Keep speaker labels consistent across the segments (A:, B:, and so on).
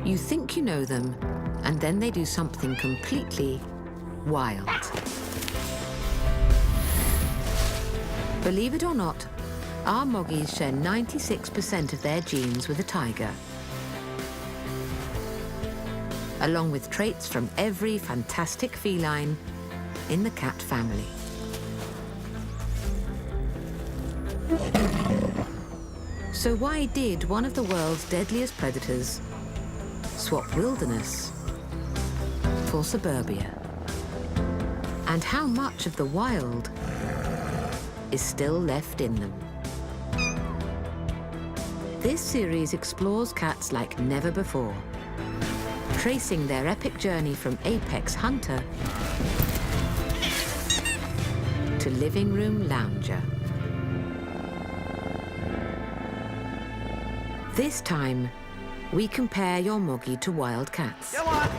A: You think you know them, and then they do something completely wild. Believe it or not, our moggies share 96% of their genes with a tiger, along with traits from every fantastic feline in the cat family. So why did one of the world's deadliest predators swap wilderness for suburbia? And how much of the wild is still left in them? This series explores cats like never before, tracing their epic journey from apex hunter to living room lounger. This time, we compare your moggie to wild cats.
B: Come on!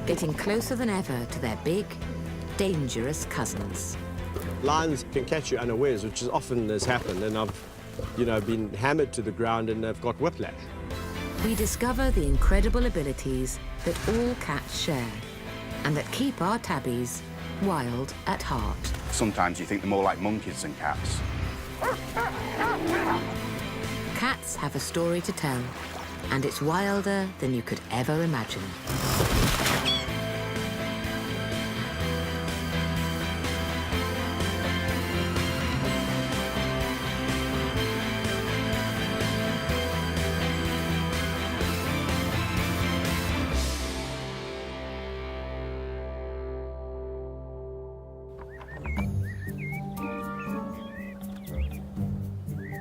A: Getting closer than ever to their big, dangerous cousins.
C: Lions can catch you unawares, which is often has happened, and I've, been hammered to the ground and I've got whiplash.
A: We discover the incredible abilities that all cats share and that keep our tabbies wild at heart.
B: Sometimes you think they're more like monkeys than cats.
A: Cats have a story to tell, and it's wilder than you could ever imagine.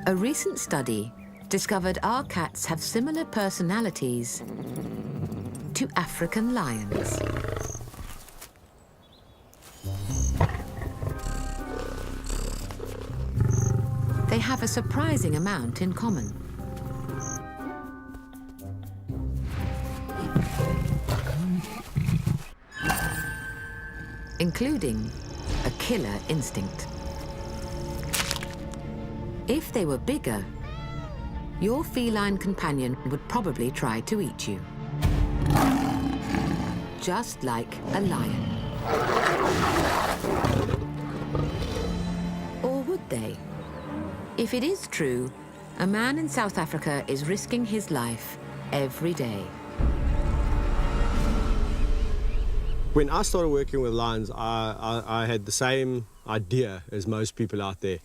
A: A recent study discovered our cats have similar personalities to African lions. They have a surprising amount in common. Including a killer instinct. If they were bigger, your feline companion would probably try to eat you. Just like a lion. Or would they? If it is true, a man in South Africa is risking his life every day.
C: When I started working with lions, I had the same idea as most people out there.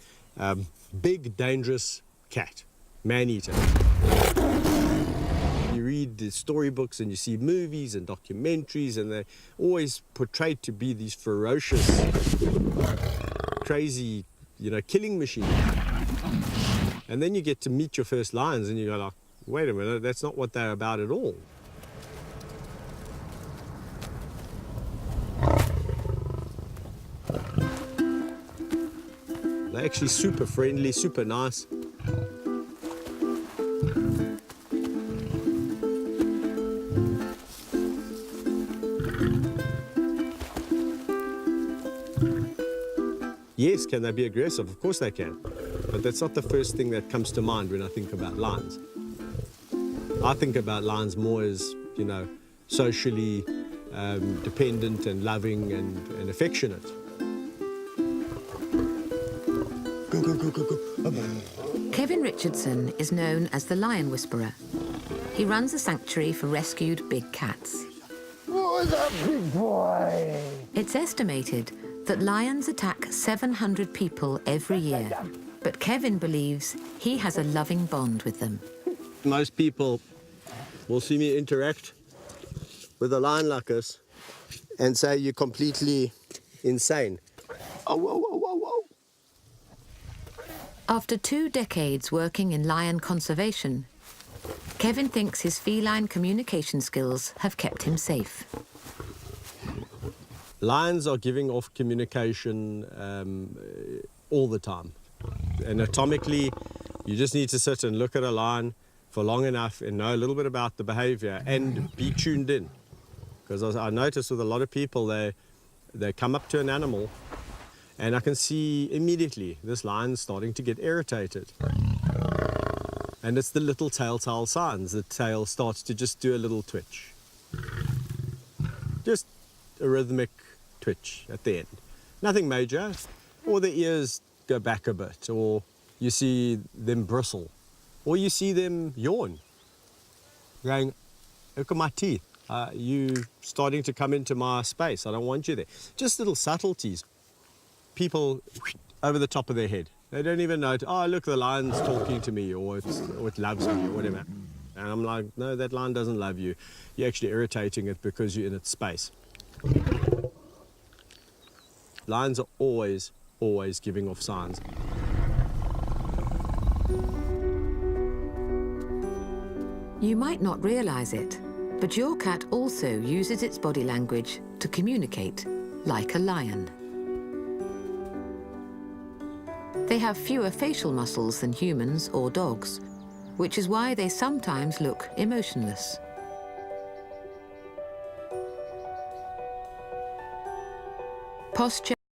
C: Big, dangerous cat. Man-eater. You read the storybooks and you see movies and documentaries, and they're always portrayed to be these ferocious, crazy, killing machines. And then you get to meet your first lions and you go like, wait a minute, that's not what they're about at all. They're actually super friendly, super nice. Yes, can they be aggressive? Of course they can. But that's not the first thing that comes to mind when I think about lions. I think about lions more as, socially dependent and loving and affectionate. Go, go, go, go, go.
A: Kevin Richardson is known as the Lion Whisperer. He runs a sanctuary for rescued big cats.
D: What's up, big boy?
A: It's estimated that lions attack 700 people every year, but Kevin believes he has a loving bond with them.
C: Most people will see me interact with a lion like this and say you're completely insane. Oh, whoa, whoa, whoa, whoa.
A: After 2 decades working in lion conservation, Kevin thinks his feline communication skills have kept him safe.
C: Lions are giving off communication all the time. Anatomically, you just need to sit and look at a lion for long enough and know a little bit about the behavior and be tuned in. Because I notice with a lot of people, they come up to an animal and I can see immediately this lion's starting to get irritated. And it's the little telltale signs. The tail starts to just do a little twitch. Just a rhythmic twitch at the end. Nothing major. Or the ears go back a bit, or you see them bristle, or you see them yawn. Going, look at my teeth. You starting to come into my space. I don't want you there. Just little subtleties. People over the top of their head. They don't even know, oh, look, the lion's talking to me, or it loves me, or whatever. And I'm like, no, that lion doesn't love you. You're actually irritating it because you're in its space. Lions are always giving off signs.
A: You might not realize it, but your cat also uses its body language to communicate, like a lion. They have fewer facial muscles than humans or dogs, which is why they sometimes look emotionless. Posture